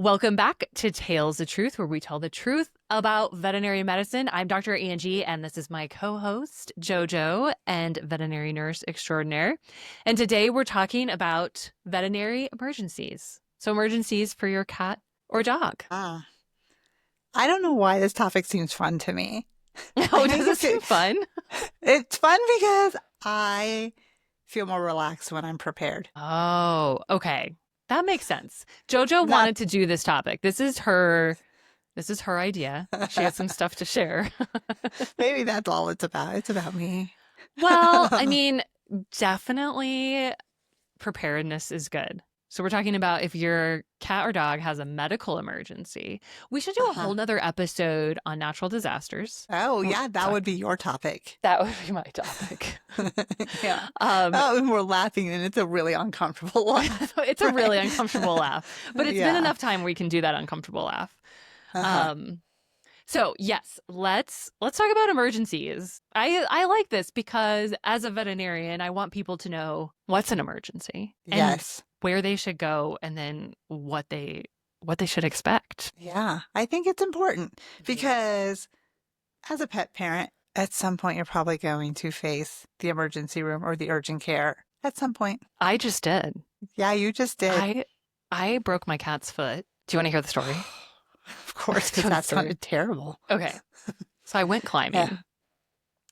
Welcome back to Tales of Truth, where we tell the truth about veterinary medicine. I'm Dr. Angie, and this is my co-host, JoJo, and veterinary nurse extraordinaire. And today we're talking about veterinary emergencies. So emergencies for your cat or dog. I don't know why this topic seems fun to me. Oh, does it seem fun? It's fun because I feel more relaxed when I'm prepared. Oh, okay. That makes sense. JoJo wanted to do this topic. This is her idea. She has some stuff to share. Maybe that's all it's about. It's about me. Well, I mean, definitely preparedness is good. So we're talking about if your cat or dog has a medical emergency. We should do a whole nother episode on natural disasters. Oh, yeah, that would be your topic. That would be my topic. Yeah. And we're laughing, and it's a really uncomfortable laugh. It's a really uncomfortable laugh. But it's been enough time where we can do that uncomfortable laugh. So yes, let's talk about emergencies. I like this because as a veterinarian, I want people to know what's an emergency. Yes. And where they should go, and then what they should expect. Yeah, I think it's important because as a pet parent, at some point you're probably going to face the emergency room or the urgent care at some point. I just did. Yeah, you just did. I broke my cat's foot. Do you want to hear the story? Of course, because that sounded terrible. Okay. So I went climbing. Yeah.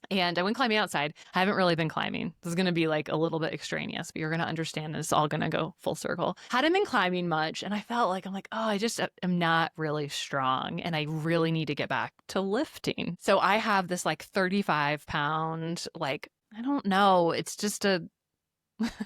And I went climbing outside. I haven't really been climbing. This is going to be like a little bit extraneous, but you're going to understand this. It's all going to go full circle. Hadn't been climbing much. And I felt like, oh, I just am not really strong. And I really need to get back to lifting. So I have this like 35-pound, like, I don't know. It's just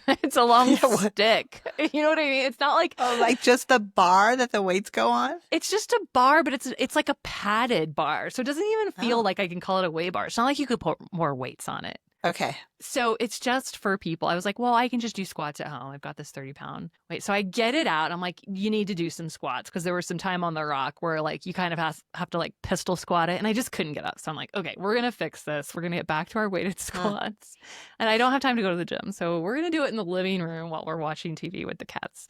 it's a long stick. You know what I mean? It's not like... Oh, like just the bar that the weights go on? It's just a bar, but it's like a padded bar. So it doesn't even feel like I can call it a weigh bar. It's not like you could put more weights on it. Okay. So it's just for people. I was like, well, I can just do squats at home. I've got this 30-pound weight. So I get it out. I'm like, you need to do some squats because there was some time on the rock where like you kind of have to like pistol squat it. And I just couldn't get up. So I'm like, okay, we're going to fix this. We're going to get back to our weighted squats. And I don't have time to go to the gym. So we're going to do it in the living room while we're watching TV with the cats.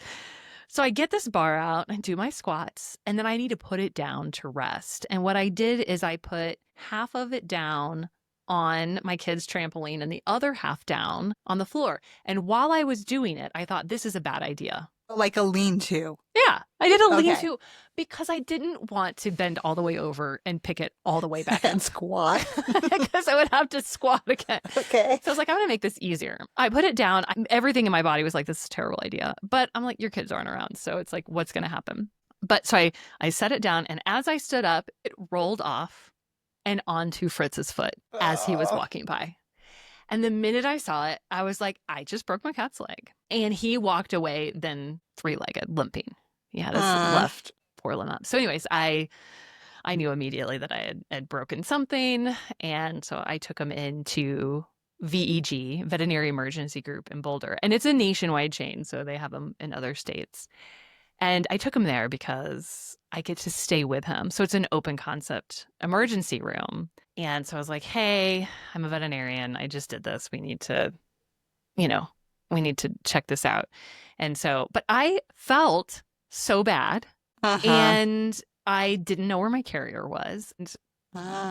So I get this bar out and do my squats, and then I need to put it down to rest. And what I did is I put half of it down on my kid's trampoline and the other half down on the floor. And while I was doing it, I thought, this is a bad idea. Like a lean-to. Yeah, I did a lean-to because I didn't want to bend all the way over and pick it all the way back and squat. Because I would have to squat again. Okay. So I was like, I'm going to make this easier. I put it down. Everything in my body was like, this is a terrible idea. But I'm like, your kids aren't around. So it's like, what's going to happen? But so I set it down. And as I stood up, it rolled off and onto Fritz's foot as he was walking by. And the minute I saw it, I was like, I just broke my cat's leg. And he walked away then three-legged, limping. He had his left forelimb up. So anyways, I knew immediately that I had broken something. And so I took him into VEG, Veterinary Emergency Group in Boulder. And it's a nationwide chain, so they have them in other states. And I took him there because I get to stay with him. So it's an open concept emergency room. And so I was like, hey, I'm a veterinarian. I just did this. We need to check this out. And so, but I felt so bad and I didn't know where my carrier was. And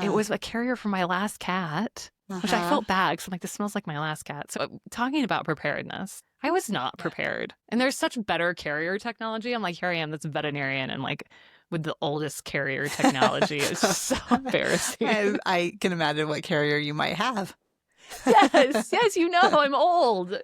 it was a carrier for my last cat, which I felt bad because I'm like, this smells like my last cat. So talking about preparedness, I was not prepared. And there's such better carrier technology. I'm like, here I am, this veterinarian, and like with the oldest carrier technology. It's just so embarrassing. I can imagine what carrier you might have. Yes, you know, I'm old.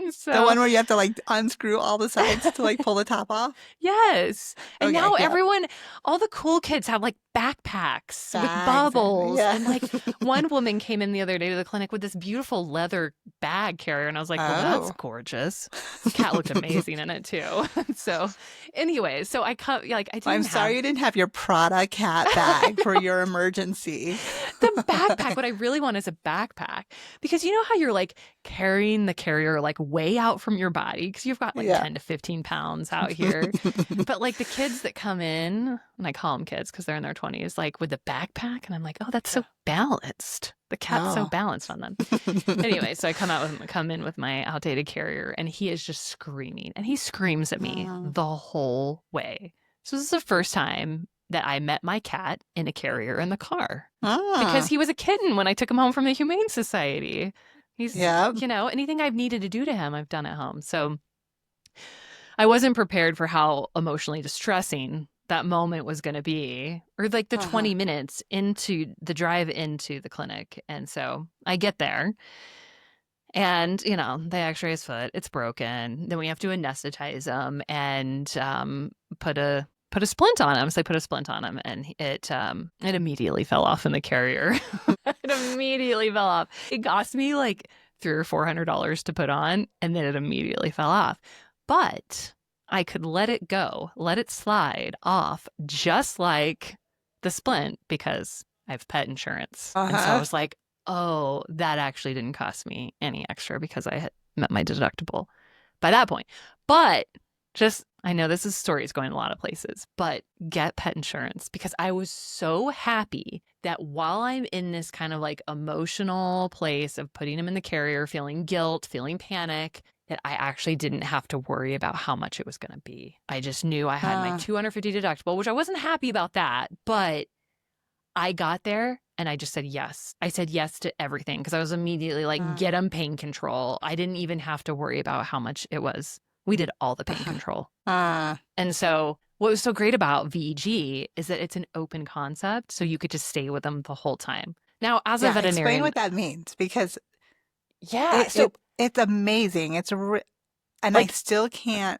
So, the one where you have to like unscrew all the sides to like pull the top off? Yes. And now everyone, all the cool kids have like backpacks with bubbles. Yeah. And like one woman came in the other day to the clinic with this beautiful leather bag carrier. And I was like, well, that's gorgeous. The cat looked amazing in it too. So anyway, so I come like I didn't I'm sorry you didn't have your Prada cat bag for your emergency. The backpack, what I really want is a backpack. Because you know how you're like carrying the carrier like way out from your body because you've got like 10 to 15 pounds out here. But like the kids that come in, and I call them kids because they're in their 20s, like with the backpack. And I'm like, oh, that's so balanced. The cat's so Oh. balanced on them. Anyway, so I come in with my outdated carrier, and he is just screaming. And he screams at me the whole way. So this is the first time that I met my cat in a carrier in the car. Because he was a kitten when I took him home from the Humane Society. He's, anything I've needed to do to him, I've done at home. So I wasn't prepared for how emotionally distressing that moment was going to be, or like the 20 minutes into the drive into the clinic. And so I get there and, they x-ray his foot. It's broken. Then we have to anesthetize him and put a splint on him. So I put a splint on him, and it immediately fell off in the carrier. It immediately fell off. It cost me like $300 or $400 to put on, and then it immediately fell off. But I could let it go, let it slide off, just like the splint, because I have pet insurance. And so I was like, oh, that actually didn't cost me any extra because I had met my deductible by that point. But I know this story is going a lot of places, but get pet insurance, because I was so happy that while I'm in this kind of like emotional place of putting him in the carrier, feeling guilt, feeling panic, that I actually didn't have to worry about how much it was going to be. I just knew I had my $250 deductible, which I wasn't happy about that, but I got there and I just said yes. I said yes to everything because I was immediately like, get him pain control. I didn't even have to worry about how much it was. We did all the pain control. And so what was so great about VEG is that it's an open concept, so you could just stay with them the whole time. Now, as a veterinarian... Explain what that means, because it's amazing. And I still can't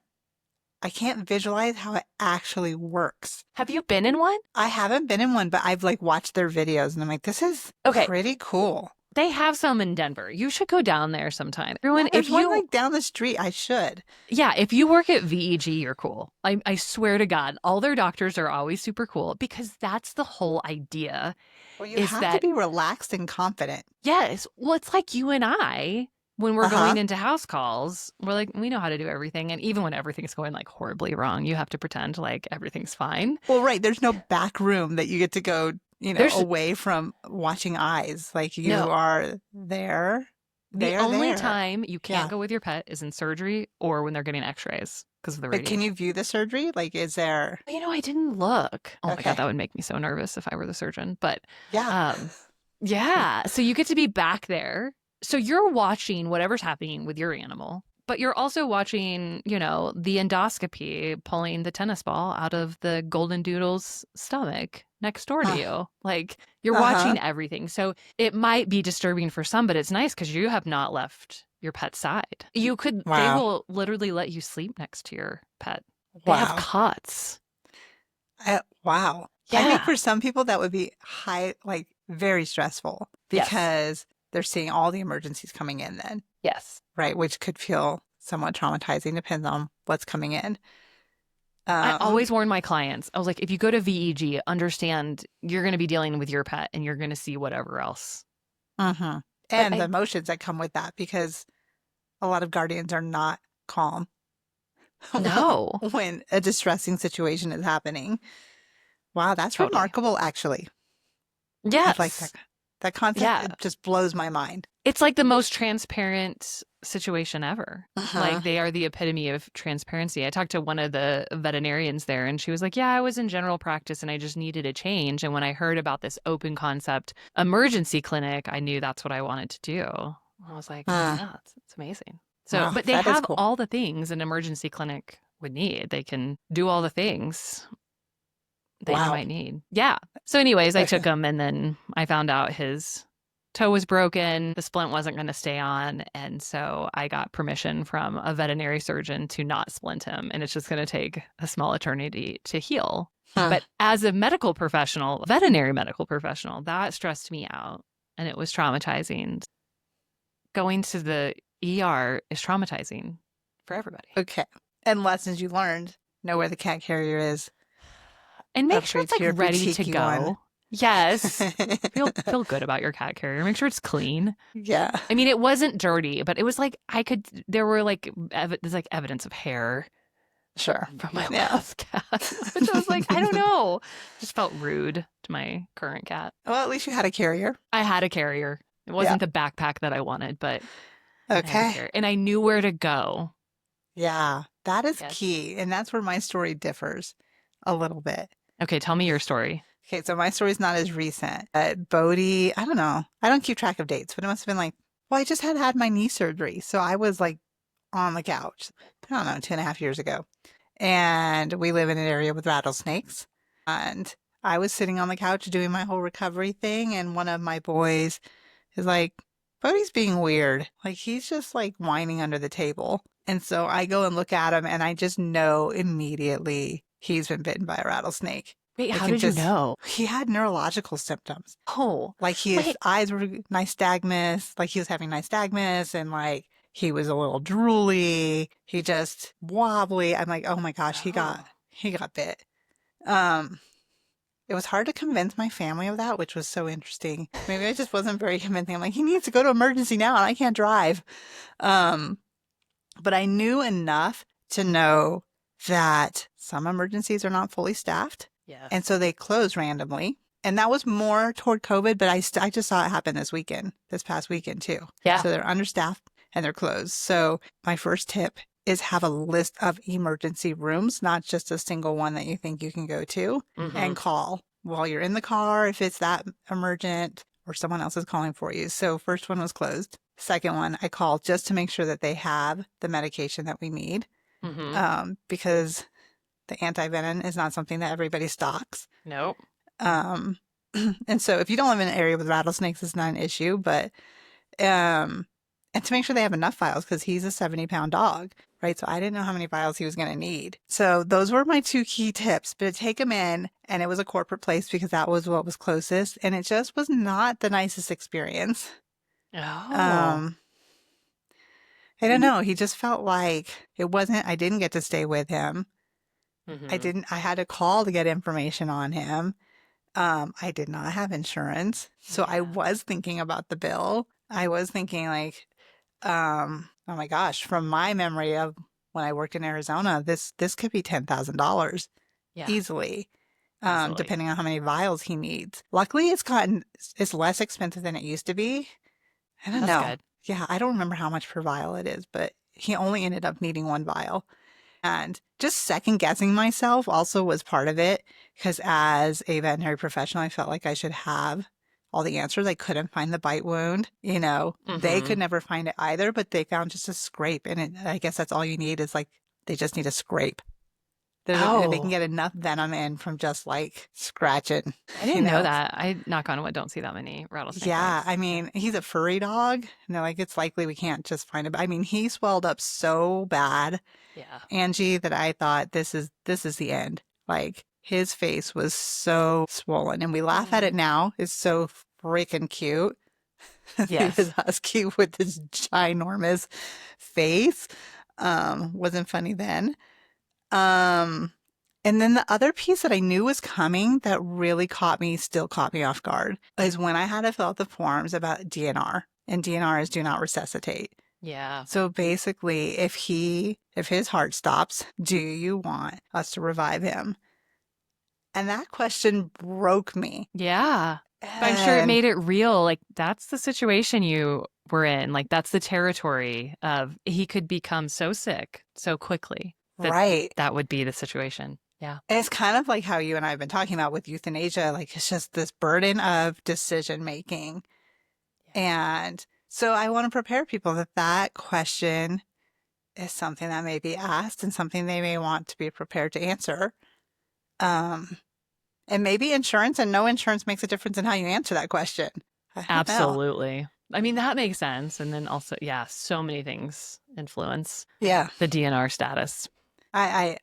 visualize how it actually works. Have you been in one? I haven't been in one, but I've like watched their videos and I'm like, this is pretty cool. They have some in Denver. You should go down there sometime. There's one like down the street. I should. Yeah, if you work at VEG, you're cool. I swear to God, all their doctors are always super cool, because that's the whole idea. Well, you have to be relaxed and confident. Yes. Well, it's like you and I, when we're going into house calls, we're like, we know how to do everything. And even when everything's going like horribly wrong, you have to pretend like everything's fine. Well, right. There's no back room that you get to go, away from watching eyes. Like you are there. The only time you can't go with your pet is in surgery or when they're getting x-rays because of the radiation. But can you view the surgery? Like, is there... I didn't look. Oh my God, that would make me so nervous if I were the surgeon. But so you get to be back there. So you're watching whatever's happening with your animal, but you're also watching, the endoscopy pulling the tennis ball out of the golden doodle's stomach next door to you. Like, you're watching everything. So it might be disturbing for some, but it's nice because you have not left your pet's side. You could, they will literally let you sleep next to your pet. They have cots. Wow. Yeah. I think for some people that would be very stressful because they're seeing all the emergencies coming in then. Yes. Right. Which could feel somewhat traumatizing, depends on what's coming in. I always warn my clients. I was like, if you go to VEG, understand you're going to be dealing with your pet and you're going to see whatever else. And the emotions that come with that, because a lot of guardians are not calm. No. When a distressing situation is happening. Wow, that's remarkable, actually. Yes. Like that concept it just blows my mind. It's like the most transparent situation ever. Like, they are the epitome of transparency. I talked to one of the veterinarians there, and she was like, I was in general practice and I just needed a change. And when I heard about this open concept emergency clinic, I knew that's what I wanted to do. I was like, it's amazing. So, but they have all the things an emergency clinic would need. They can do all the things that you might need. Yeah. So anyways, I took him, and then I found out his toe was broken. The splint wasn't going to stay on. And so I got permission from a veterinary surgeon to not splint him. And it's just going to take a small eternity to heal. But as a medical professional, veterinary medical professional, that stressed me out. And it was traumatizing. Going to the ER is traumatizing for everybody. Okay. And lessons you learned: know where the cat carrier is. And make sure it's like ready to go. Yes. Feel good about your cat carrier. Make sure it's clean. Yeah. I mean, it wasn't dirty, but it was like there were like there's like evidence of hair Sure. from my Yeah. last cat, which I was like, I don't know. Just felt rude to my current cat. Well, at least you had a carrier. I had a carrier. It Yeah. wasn't the backpack that I wanted, but I had a Okay. carrier. And I knew where to go. Yeah. That is Yes. key. And that's where my story differs a little bit. Okay, tell me your story. Okay. So my story's not as recent. Bodhi, I don't know. I don't keep track of dates, but it must have been like, well, I just had my knee surgery. So I was like on the couch, I don't know, 2.5 years ago. And we live in an area with rattlesnakes. And I was sitting on the couch doing my whole recovery thing. And one of my boys is like, Bodhi's being weird. Like he's just like whining under the table. And so I go and look at him and I just know immediately he's been bitten by a rattlesnake. Wait, I how can did you just, know? he had neurological symptoms. Oh, Like his wait. eyes were nystagmus, like he was having nystagmus and like he was a little drooly. He just wobbly. I'm like, oh my gosh, Oh. he got bit. Um, it was hard to convince my family of that, which was so interesting. Maybe I just wasn't very convincing. I'm like, he needs to go to emergency now and I can't drive. Um, but I knew enough to know that some emergencies are not fully staffed. Yes. And so they close randomly. And that was more toward COVID, but I just saw it happen this past weekend too. Yeah. So they're understaffed and they're closed. So my first tip is have a list of emergency rooms, not just a single one that you think you can go to, and call while you're in the car if it's that emergent or someone else is calling for you. So first one was closed. Second one, I called just to make sure that they have the medication that we need, because the antivenom is not something that everybody stocks. Nope. And so if you don't live in an area with rattlesnakes, it's not an issue, but, and to make sure they have enough vials because he's a 70-pound dog, right? So I didn't know how many vials he was going to need. So those were my two key tips, but to take him in, and it was a corporate place because that was what was closest. And it just was not the nicest experience. Oh. I don't know. He just felt like I didn't get to stay with him. I had to call to get information on him. I did not have insurance. So I was thinking about the bill. I was thinking like, oh my gosh, from my memory of when I worked in Arizona, this could be $10,000 easily, depending on how many vials he needs. Luckily, it's less expensive than it used to be. I don't know. Good. Yeah, I don't remember how much per vial it is, but he only ended up needing one vial. And just second guessing myself also was part of it because as a veterinary professional, I felt like I should have all the answers. I couldn't find the bite wound. They could never find it either, but they found just a scrape. And I guess that's all you need is like, they just need a scrape. They can get enough venom in from just like scratching. I didn't know that. I, knock on wood, don't see that many rattlesnakes. Yeah, I mean, he's a furry dog. And they're like, it's likely we can't just find him. I mean, he swelled up so bad, Angie, that I thought this is the end. Like his face was so swollen, and we laugh at it now. It's so freaking cute. Yes. His husky with his ginormous face wasn't funny then. And then the other piece that I knew was coming that really still caught me off guard is when I had to fill out the forms about DNR, and DNR is do not resuscitate. Yeah. So basically, if his heart stops, do you want us to revive him? And that question broke me. Yeah. But I'm sure it made it real. Like that's the situation you were in. Like that's the territory of he could become so sick so quickly. Right. That would be the situation. Yeah. And it's kind of like how you and I have been talking about with euthanasia. Like it's just this burden of decision making. And so I want to prepare people that question is something that may be asked and something they may want to be prepared to answer. And maybe insurance and no insurance makes a difference in how you answer that question. Absolutely. I mean, that makes sense. And then also, so many things influence the DNR status. I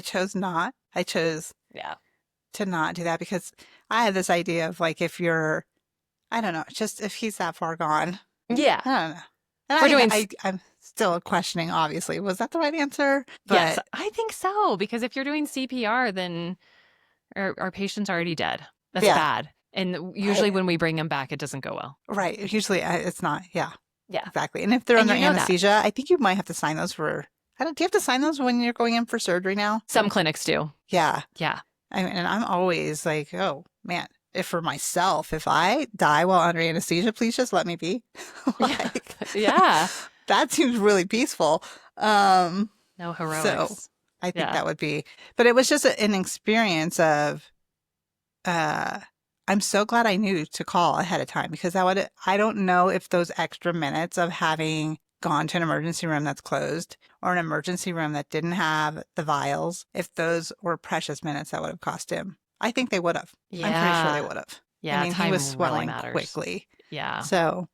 chose not. I chose to not do that because I had this idea of like if you're, I don't know, just if he's that far gone. Yeah. I don't know. And I'm still questioning, obviously. Was that the right answer? But, yes, I think so. Because if you're doing CPR, then our patient's already dead. That's bad. And usually when we bring them back, it doesn't go well. Right. Usually it's not. Yeah. Yeah. Exactly. And if they're under anesthesia, I think you might have to sign those for Do you have to sign those when you're going in for surgery now? Some clinics do. Yeah. Yeah. I mean, and I'm always like, oh man, if for myself, if I die while under anesthesia, please just let me be. Yeah. Like, Yeah. that seems really peaceful. Um, No so heroics. I think Yeah. that would be, but it was just an experience of, uh, I'm so glad I knew to call ahead of time because I don't know if those extra minutes of having gone to an emergency room that's closed or an emergency room that didn't have the vials, if those were precious minutes that would have cost him. I think they would have. I'm pretty sure they Yeah. would have. I Yeah. mean, he was Time really swelling matters. quickly. Yeah. So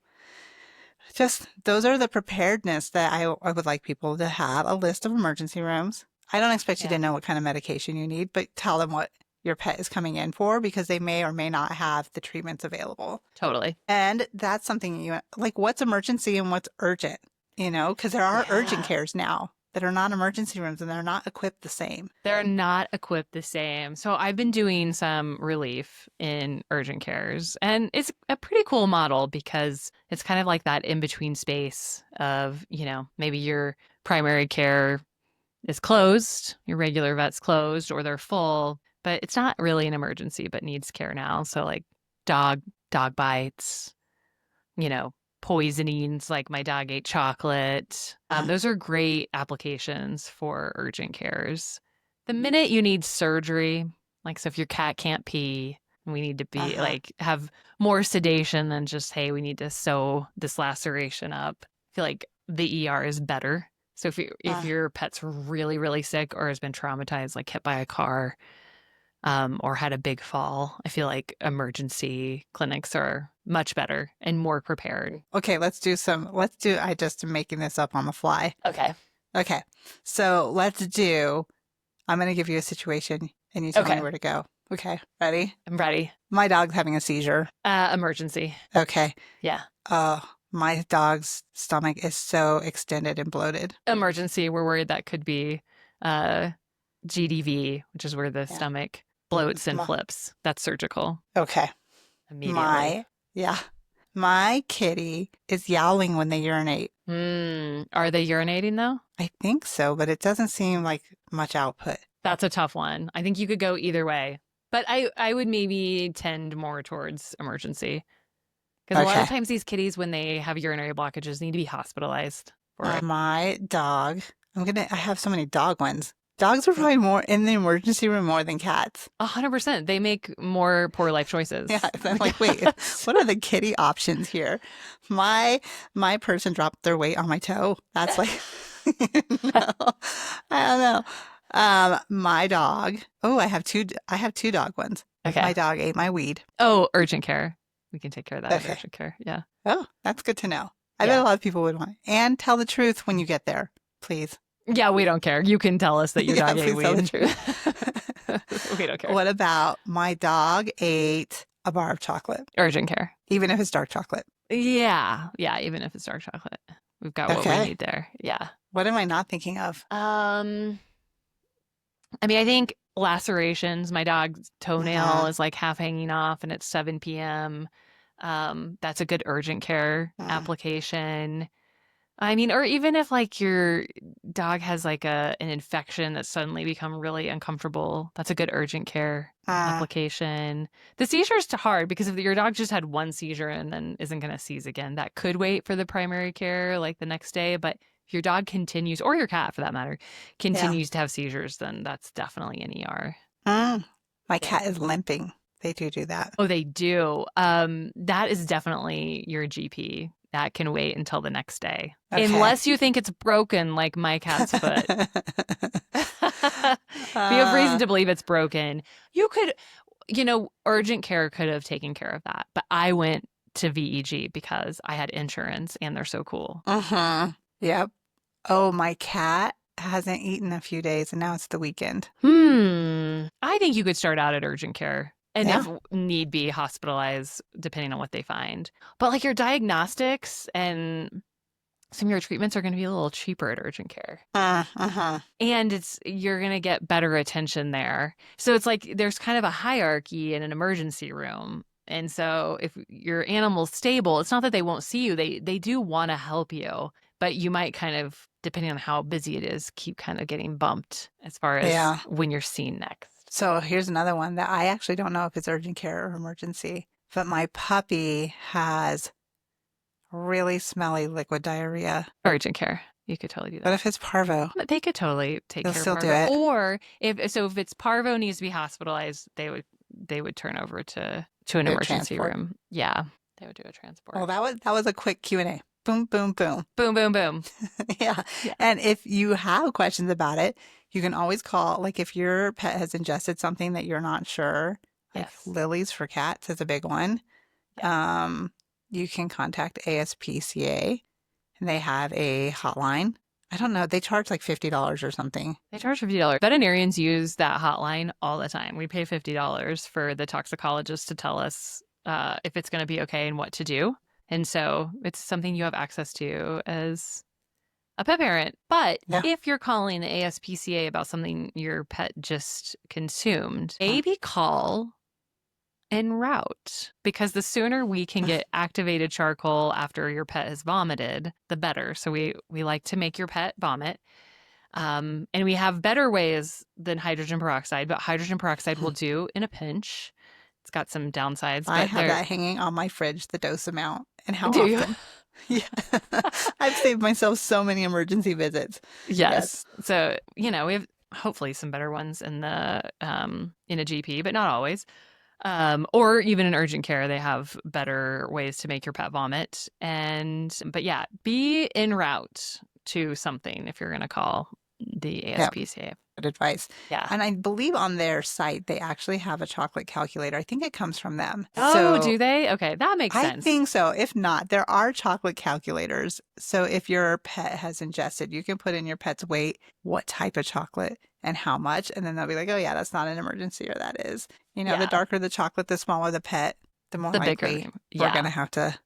just those are the preparedness that I would like people to have a list of emergency rooms. I don't expect you Yeah. to know what kind of medication you need, but tell them what your pet is coming in for because they may or may not have the treatments available. Totally. And that's something you like what's emergency and what's urgent, because there are urgent Yeah. cares now that are not emergency rooms and they're not equipped the same. They're not equipped the same. So I've been doing some relief in urgent cares, and it's a pretty cool model because it's kind of like that in between space of, maybe your primary care is closed, your regular vet's closed, or they're full, but it's not really an emergency but needs care now. So like dog dog bites, you know, poisonings like my dog ate chocolate. Those are great applications for urgent cares. The minute you need surgery, like so if your cat can't pee, we need to be Uh-huh. like have more sedation than just, hey, we need to sew this laceration up. I feel like the ER is better. So if Uh, your pet's really, really sick or has been traumatized, like hit by a car, or had a big fall, I feel like emergency clinics are much better and more prepared. okay, I just am making this up on the fly. Okay. Okay. So I'm going to give you a situation and you tell me Okay. where to go. Okay. Ready? I'm ready. My dog's having a seizure. Emergency. Okay. Yeah. My dog's stomach is so extended and bloated. Emergency. We're worried that could be uh, GDV, which is where the Yeah. stomach bloats and My, flips. That's surgical okay. immediately. Yeah. My kitty is yowling when they urinate. Are they urinating though? I think so, but it doesn't seem like much output. That's a tough one. I think you could go either way, but I would maybe tend more towards emergency. Because a lot Okay. of times these kitties, when they have urinary blockages, need to be hospitalized for it. My dog, I have so many dog ones. Dogs are probably more in the emergency room more than cats. 100%. They make more poor life choices. Yeah, I'm like, wait, what are the kitty options here? My person dropped their weight on my toe. That's like, no, I don't know. My dog. Oh, I have two dog ones. Okay. My dog ate my weed. Oh, urgent care. We can take care of that at Okay. urgent care. Yeah. Oh, that's good to know. I bet Yeah. a lot of people would want. And tell the truth when you get there, please. Yeah, we don't care. You can tell us that your Yeah, dog ate please tell the weed. truth. We don't care. What about my dog ate a bar of chocolate, Urgent care. even if it's dark chocolate? Yeah. Yeah, even if it's dark chocolate. We've got what we Okay. need there. Yeah. What am I not thinking of? I mean, I think lacerations, my dog's toenail Uh-huh. is like half hanging off and it's 7 p.m. That's a good urgent care Uh, application. I mean, or even if like your dog has like an infection that's suddenly become really uncomfortable, that's a good urgent care uh, application. The seizure's too hard because if your dog just had one seizure and then isn't going to seize again, that could wait for the primary care like the next day. But if your dog continues, or your cat for that matter, yeah. continues to have seizures, then that's definitely an ER. My Yeah. cat is limping. They do that. Oh, they do. That is definitely your GP. That can wait until the next day. Okay. Unless you think it's broken, like my cat's foot. If you have reason to believe it's broken, you could, urgent care could have taken care of that. But I went to VEG because I had insurance and they're so cool. Uh-huh. Yep. Oh, my cat hasn't eaten a few days and now it's the weekend. I think you could start out at urgent care. And Yeah. if need be, hospitalize depending on what they find. But like your diagnostics and some of your treatments are going to be a little cheaper at urgent care. Uh-huh. And you're going to get better attention there. So it's like there's kind of a hierarchy in an emergency room. And so if your animal's stable, it's not that they won't see you. They do want to help you, but you might kind of depending on how busy it is, keep kind of getting bumped as far as Yeah. when you're seen next. So here's another one that I actually don't know if it's urgent care or emergency, but my puppy has really smelly liquid diarrhea. Urgent care. You could totally do What that. if it's parvo? But they could totally take They'll care of still do parvo. it. Or if it's parvo needs to be hospitalized, they would turn over to an Do a emergency transport. room. Yeah, they would do a transport. Well, that was a quick Q&A. Boom, boom, boom. Boom, boom, boom. Yeah. Yeah. And if you have questions about it, you can always call. Like if your pet has ingested something that you're not sure, like Yes. lilies for cats is a big one. Yes. You can contact ASPCA and they have a hotline. I don't know. They charge like $50 or something. They charge $50. Veterinarians use that hotline all the time. We pay $50 for the toxicologist to tell us if it's going to be okay and what to do. And so it's something you have access to as a pet parent. But Yeah. if you're calling the ASPCA about something your pet just consumed, maybe call en route, because the sooner we can get activated charcoal after your pet has vomited, the better. So we like to make your pet vomit. And we have better ways than hydrogen peroxide, but hydrogen peroxide will do in a pinch. It's got some downsides. I But have that hanging on my fridge, the dose amount and how do you? often. Yeah. I've saved myself so many emergency visits. Yes. So, we have hopefully some better ones in the in a GP, but not always. Or even in urgent care, they have better ways to make your pet vomit. But yeah, be en route to something if you're going to call the ASPCA. Good advice. Yeah. And I believe on their site, they actually have a chocolate calculator. I think it comes from them. Oh, So do they? Okay, that makes I sense. think so. If not, there are chocolate calculators. So if your pet has ingested, you can put in your pet's weight, what type of chocolate, and how much. And then they'll be like, oh, yeah, that's not an emergency, or that is. The darker the chocolate, the smaller the pet, the more likely we're going to have to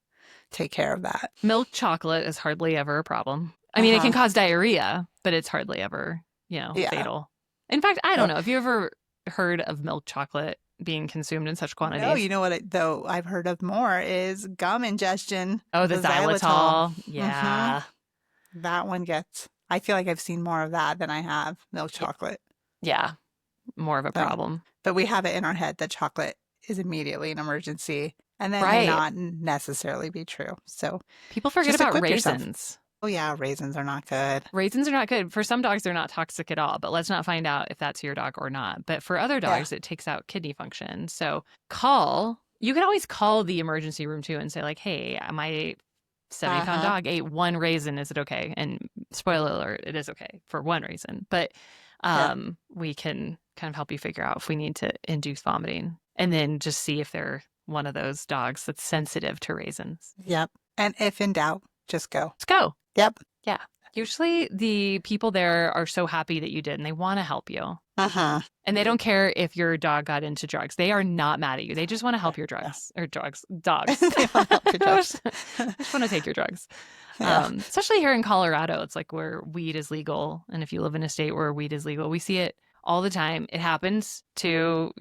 take care of that. Milk chocolate is hardly ever a problem. I mean, it can cause diarrhea, but it's hardly ever, fatal. In fact, I don't know. Have you ever heard of milk chocolate being consumed in such quantities? No, you know what, though, I've heard of more is gum ingestion. Oh, the xylitol. Yeah. Mm-hmm. That one I feel like I've seen more of that than I have milk chocolate. Yeah. More of a problem. But we have it in our head that chocolate is immediately an emergency. And that may not necessarily be true. So people forget about raisins. Oh, yeah, raisins are not good. Raisins are not good. For some dogs, they're not toxic at all, but let's not find out if that's your dog or not. But for other dogs, it takes out kidney function. So you can always call the emergency room too and say like, hey, my 70-pound dog ate one raisin. Is it okay? And spoiler alert, it is okay for one raisin. But we can kind of help you figure out if we need to induce vomiting and then just see if they're one of those dogs that's sensitive to raisins. Yep. And if in doubt, just go. Let's go. Yep. Yeah. Usually the people there are so happy that you did and they want to help you. And they don't care if your dog got into drugs. They are not mad at you. They just want to help your dogs. Dogs. They want to help your dogs. They just want to take your drugs. Especially here in Colorado, it's like where weed is legal. And if you live in a state where weed is legal, we see it all the time. It happens to,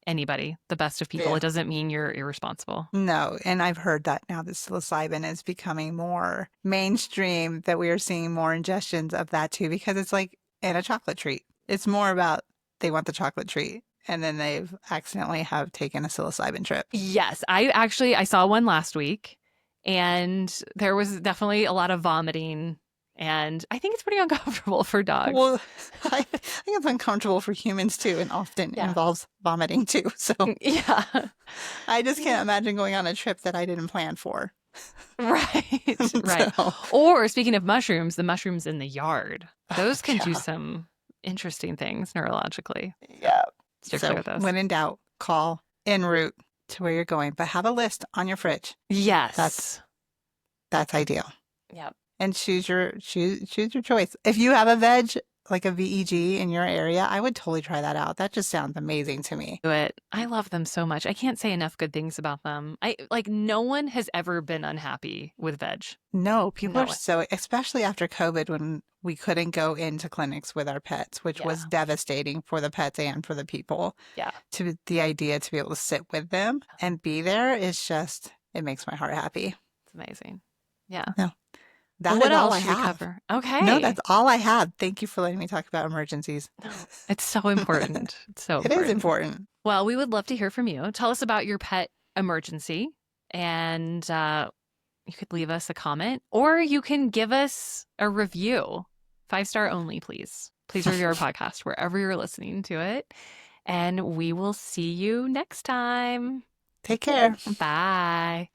anybody, the best of people. It doesn't mean you're irresponsible. No. And I've heard that now that psilocybin is becoming more mainstream, that we are seeing more ingestions of that too, because it's like in a chocolate treat. It's more about they want the chocolate treat and then they've accidentally have taken a psilocybin trip. Yes. I saw one last week and there was definitely a lot of vomiting. And I think it's pretty uncomfortable for dogs. Well, I think it's uncomfortable for humans too, and often involves vomiting too. So yeah, I just can't imagine going on a trip that I didn't plan for. Right, right. So. Or speaking of mushrooms, the mushrooms in the yard. Those can do some interesting things neurologically. Yeah. Stick clear of those. When in doubt, call en route to where you're going, but have a list on your fridge. Yes. That's ideal. Yep. And choose your choice. If you have a veg, like a VEG in your area, I would totally try that out. That just sounds amazing to me. Do it. I love them so much. I can't say enough good things about them. No one has ever been unhappy with veg. No, people are so, especially after COVID when we couldn't go into clinics with our pets, which was devastating for the pets and for the people. Yeah. The idea to be able to sit with them and be there is just, it makes my heart happy. It's amazing. Yeah. No. That What is all else I should we have. cover? No, Okay. that's all I have. Thank you for letting me talk about emergencies. No, it's so important. It's so It is important. important. Well, we would love to hear from you. Tell us about your pet emergency, and you could leave us a comment, or you can give us a review. 5-star only, please. Please review our podcast wherever you're listening to it. And we will see you next time. Take care. Bye.